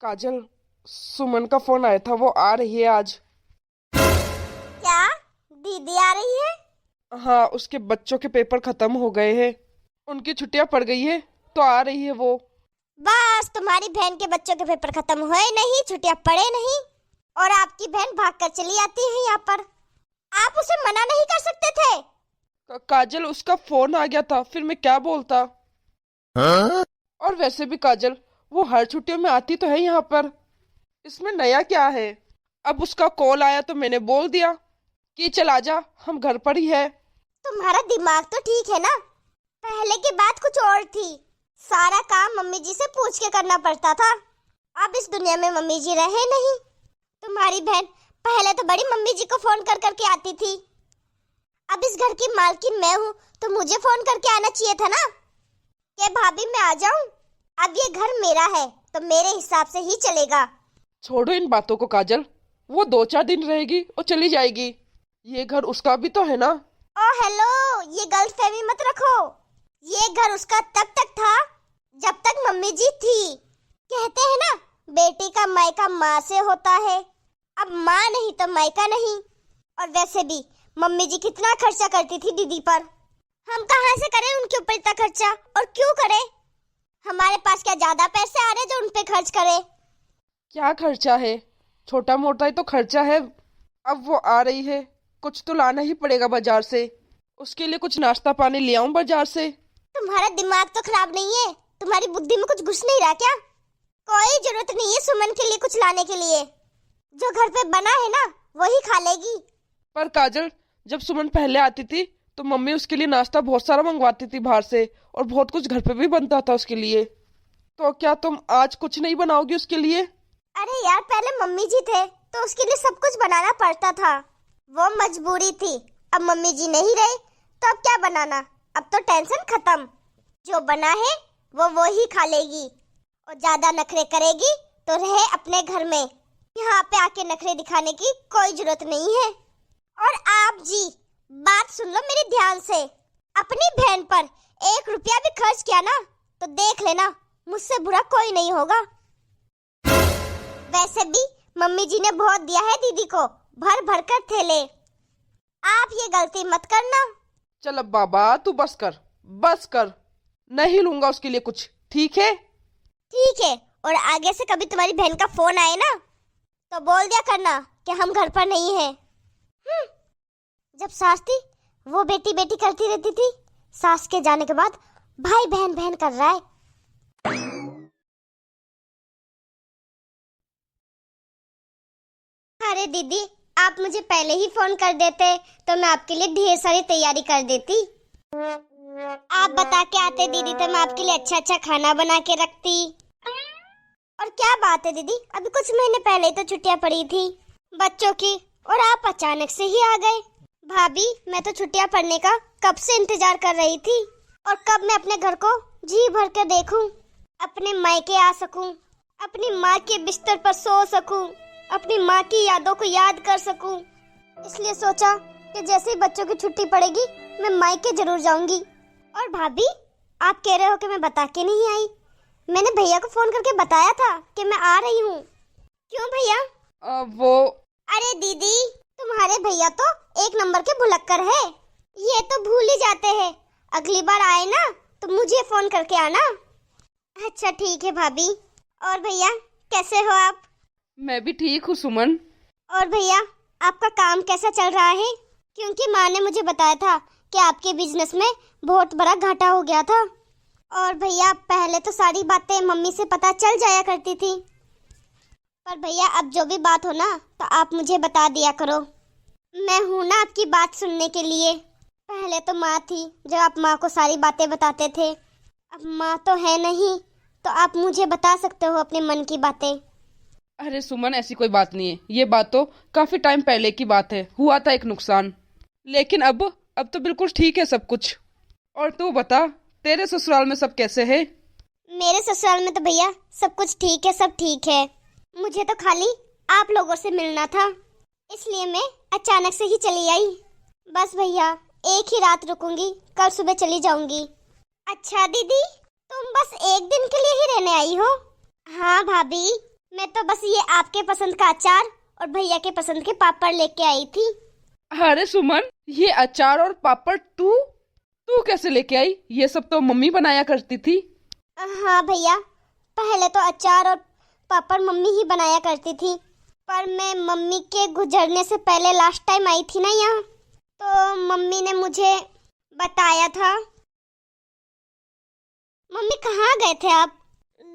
काजल, सुमन का फोन आया था, वो आ रही है आज। क्या? दीदी आ रही है? हाँ, उसके बच्चों के पेपर खत्म हो गए हैं, उनकी छुट्टियां पड़ गई है तो आ रही है वो। बस तुम्हारी बहन के बच्चों के पेपर खत्म हुए नहीं, छुट्टियां पड़े नहीं और आपकी बहन भाग कर चली आती है यहाँ पर। आप उसे मना नहीं कर सकते थे? काजल, उसका फोन आ गया था, फिर मैं क्या बोलता। हाँ? और वैसे भी काजल, वो हर छुट्टियों में आती तो है यहाँ पर, इसमें नया क्या है। अब उसका कॉल आया तो मैंने बोल दिया कि चल आजा, हम घर पर ही है। तुम्हारा दिमाग तो ठीक है ना? पहले की बात कुछ और थी, सारा काम मम्मी जी से पूछ के करना पड़ता था। अब इस दुनिया में मम्मी जी रहे नहीं। तुम्हारी बहन पहले तो बड़ी मम्मी जी को फोन कर करके आती थी, अब इस घर की मालकिन मैं हूँ तो मुझे फोन करके आना चाहिए था ना कि भाभी मैं आ जाऊं। अब ये घर मेरा है तो मेरे हिसाब से ही चलेगा। छोड़ो इन बातों को काजल, वो 2-4 दिन रहेगी और चली जाएगी, ये घर उसका भी तो है ना। ओ हेलो, ये गलतफहमी मत रखो। ये घर उसका तब तक था जब तक मम्मी जी थी। कहते हैं ना, बेटी का मायका माँ से होता है, अब माँ नहीं तो मायका नहीं। और वैसे भी मम्मी जी कितना खर्चा करती थी दीदी पर, हम कहाँ से करें उनके ऊपर इतना खर्चा, और क्यों करें? हमारे पास क्या ज्यादा पैसे आ रहे जो उन पे खर्च करें? क्या खर्चा है, छोटा मोटा ही तो खर्चा है। अब वो आ रही है, कुछ तो लाना ही पड़ेगा बाजार से, उसके लिए कुछ नाश्ता पानी ले आऊं बाजार से। तुम्हारा दिमाग तो खराब नहीं है? तुम्हारी बुद्धि में कुछ घुस नहीं रहा क्या? कोई जरूरत नहीं है सुमन के लिए कुछ लाने के लिए, जो घर पे बना है ना वही खा लेगी। पर काजल, जब सुमन पहले आती थी तो मम्मी उसके लिए नाश्ता बहुत सारा मंगवाती थी बाहर से, और बहुत कुछ घर पे भी बनता था उसके लिए। तो क्या तुम आज कुछ नहीं बनाओगी उसके लिए? अरे यार, पहले मम्मी जी थे तो उसके लिए सब कुछ बनाना पड़ता था, वो मजबूरी थी। अब मम्मी जी नहीं रहे तो अब क्या बनाना? अब तो टेंशन खत्म, जो बना है वो ही खा लेगी। और ज्यादा नखरे करेगी तो रहे अपने घर में, यहाँ पे आके नखरे दिखाने की कोई जरूरत नहीं है। और आप जी, बात सुन लो मेरे ध्यान से, अपनी बहन पर 1 रुपया भी खर्च किया ना तो देख लेना, मुझसे बुरा कोई नहीं होगा। वैसे भी मम्मी जी ने बहुत दिया है दीदी को, भर भर कर थैले। आप ये गलती मत करना। चल अब बाबा, तू बस कर, बस कर, नहीं लूंगा उसके लिए कुछ, ठीक है? ठीक है, और आगे से कभी तुम्हारी बहन का फोन आए ना तो बोल दिया करना कि हम घर पर नहीं हैं। जब सास थी वो बेटी बेटी करती रहती थी, सास के जाने के बाद भाई बहन बहन कर रहा है। अरे दीदी, आप मुझे पहले ही फोन कर देते तो मैं आपके लिए ढेर सारी तैयारी कर देती। आप बता के आते दीदी तो मैं आपके लिए अच्छा अच्छा खाना बना के रखती। और क्या बात है दीदी, अभी कुछ महीने पहले ही तो छुट्टियां पड़ी थी बच्चों की, और आप अचानक से ही आ गए। भाभी, मैं तो छुट्टियां पड़ने का कब से इंतजार कर रही थी, और कब मैं अपने घर को जी भर कर देखूं, अपने मायके आ सकूं, अपनी माँ के बिस्तर पर सो सकूं, अपनी माँ की यादों को याद कर सकूं। इसलिए सोचा कि जैसे ही बच्चों की छुट्टी पड़ेगी मैं मायके जरूर जाऊंगी। और भाभी, आप कह रहे हो कि मैं बता के नहीं आई, मैंने भैया को फोन करके बताया था कि मैं आ रही हूँ। क्यों भैया? वो अरे दीदी, तुम्हारे भैया तो 1 नंबर के भुलक्कर है, ये तो भूल ही जाते हैं। अगली बार आए ना तो मुझे फोन करके आना। अच्छा ठीक है भाभी। और भैया, कैसे हो आप? मैं भी ठीक हूँ सुमन। और भैया, आपका काम कैसा चल रहा है? क्योंकि माँ ने मुझे बताया था कि आपके बिजनेस में बहुत बड़ा घाटा हो गया था। और भैया, पहले तो सारी बातें मम्मी से पता चल जाया करती थी, पर भैया अब जो भी बात हो ना तो आप मुझे बता दिया करो। मैं हूँ ना आपकी बात सुनने के लिए। पहले तो माँ थी जब आप माँ को सारी बातें बताते थे, अब माँ तो है नहीं तो आप मुझे बता सकते हो अपने मन की बातें। अरे सुमन, ऐसी कोई बात नहीं है, ये बात तो काफी टाइम पहले की बात है, हुआ था एक नुकसान, लेकिन अब तो बिल्कुल ठीक है सब कुछ। और तू बता, तेरे ससुराल में सब कैसे है? मेरे ससुराल में तो भैया सब कुछ ठीक है, सब ठीक है। मुझे तो खाली आप लोगों से मिलना था, इसलिए मैं अचानक से ही चली आई। बस भैया, एक ही रात रुकूंगी, कल सुबह चली जाऊंगी। अच्छा दीदी, तुम बस 1 दिन के लिए ही रहने आई हो? हाँ भाभी, मैं मैं तो बस ये आपके पसंद का अचार और भैया के पसंद के पापड़ लेके आई थी। अरे सुमन, ये अचार और पापड़ तू कैसे लेके आई? ये सब तो मम्मी बनाया करती थी। हाँ भैया, पहले तो अचार और पापड़ मम्मी ही बनाया करती थी, पर मैं मम्मी के गुजरने से पहले लास्ट टाइम आई थी ना यहाँ, तो मम्मी ने मुझे बताया था। मम्मी कहाँ गए थे आप?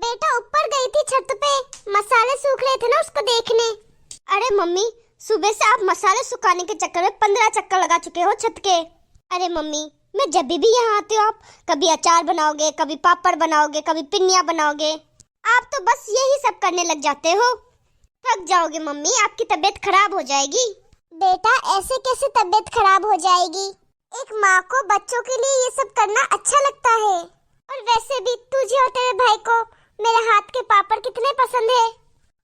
बेटा ऊपर गई थी छत पे, मसाले सूख रहे थे ना उसको देखने। अरे मम्मी, सुबह से आप मसाले सुखाने के चक्कर में 15 चक्कर लगा चुके हो छत के। अरे मम्मी, मैं जब भी यहाँ आती हूँ आप कभी अचार बनाओगे, कभी पापड़ बनाओगे, कभी पिन्नियाँ बनाओगे। आप तो बस यही सब करने लग जाते हो। थक जाओगे मम्मी, आपकी तबीयत खराब हो जाएगी। बेटा ऐसे कैसे तबीयत खराब हो जाएगी? एक माँ को बच्चों के लिए ये सब करना अच्छा लगता है। और वैसे भी तुझे और तेरे भाई को मेरे हाथ के पापड़ कितने पसंद है,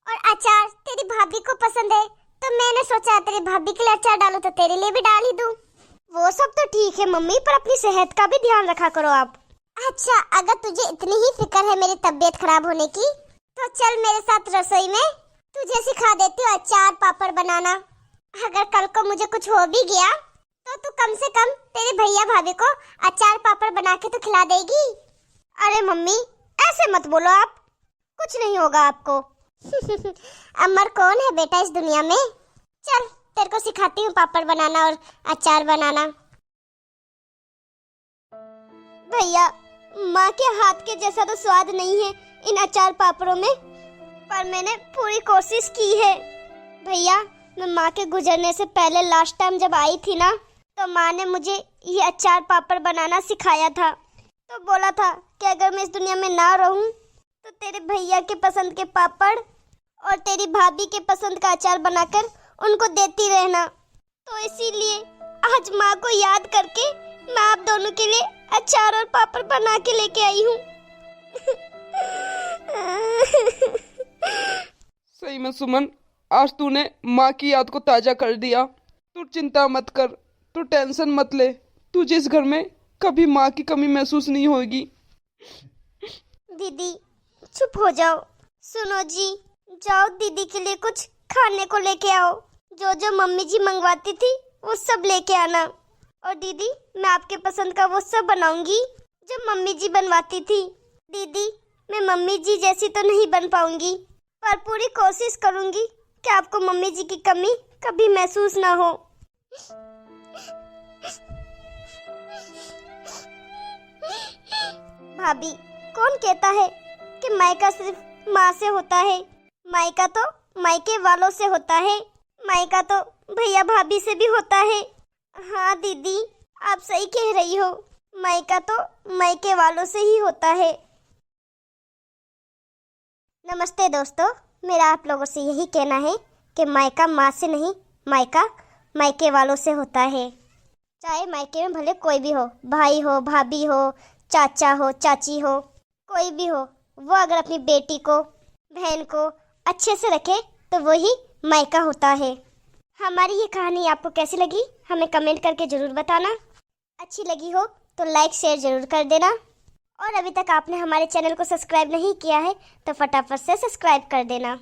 और अचार तेरी भाभी को पसंद है, तो मैंने सोचा तेरी भाभी के लिए अचार डालूं तो तेरे लिए भी डाल ही दूं। वो सब तो ठीक है मम्मी, पर अपनी सेहत का भी ध्यान रखा करो आप। अच्छा, अगर तुझे इतनी ही फिक्र है मेरी तबीयत खराब होने की, तो चल मेरे साथ रसोई में, तुझे सिखा देती हूँ अचार पापड़ बनाना। अगर कल को मुझे कुछ हो भी गया तो तू कम से कम तेरे भैया भाभी को अचार पापड़ बना के तो खिला देगी। अरे मम्मी, ऐसे मत बोलो आप, कुछ नहीं होगा आपको। अमर कौन है बेटा इस दुनिया में? चल तेरे को सिखाती हूँ पापड़ बनाना और अचार बनाना। भैया, माँ के हाथ के जैसा तो स्वाद नहीं है इन अचार पापड़ों में, पर मैंने पूरी कोशिश की है। भैया, मैं माँ के गुजरने से पहले लास्ट टाइम जब आई थी ना, तो माँ ने मुझे ये अचार पापड़ बनाना सिखाया था। तो बोला था कि अगर मैं इस दुनिया में ना रहूं तो तेरे भैया के पसंद के पापड़ और तेरी भाभी के पसंद का अचार बनाकर उनको देती रहना। तो इसीलिए आज माँ को याद करके मैं आप दोनों के लिए अचार और पापड़ बना के लेके आई हूँ। सही में सुमन, आज तूने माँ की याद को ताजा कर दिया। तू चिंता मत कर, तू टेंशन मत ले, तुझे इस घर में कभी माँ की कमी महसूस नहीं होगी। दीदी चुप हो जाओ। सुनो जी, जाओ दीदी के लिए कुछ खाने को लेके आओ। जो जो मम्मी जी मंगवाती थी वो सब लेके आना। और दीदी, मैं आपके पसंद का वो सब बनाऊंगी जो मम्मी जी बनवाती थी। दीदी, मैं मम्मी जी जैसी तो नहीं बन पाऊंगी, पर पूरी कोशिश करूंगी कि आपको मम्मी जी की कमी कभी महसूस ना हो। भाभी, कौन कहता है कि मायका सिर्फ माँ से होता है? मायका तो मायके वालों से होता है, मायका तो भैया भाभी से भी होता है। हाँ दीदी, आप सही कह रही हो, मायका तो मायके वालों से ही होता है। नमस्ते दोस्तों, मेरा आप लोगों से यही कहना है कि मायका माँ से नहीं, मायका मायके वालों से होता है। चाहे मायके में भले कोई भी हो, भाई हो, भाभी हो, चाचा हो, चाची हो, कोई भी हो, वो अगर अपनी बेटी को, बहन को अच्छे से रखे तो वही मायका होता है। हमारी ये कहानी आपको कैसी लगी हमें कमेंट करके ज़रूर बताना। अच्छी लगी हो तो लाइक शेयर ज़रूर कर देना। और अभी तक आपने हमारे चैनल को सब्सक्राइब नहीं किया है तो फटाफट से सब्सक्राइब कर देना।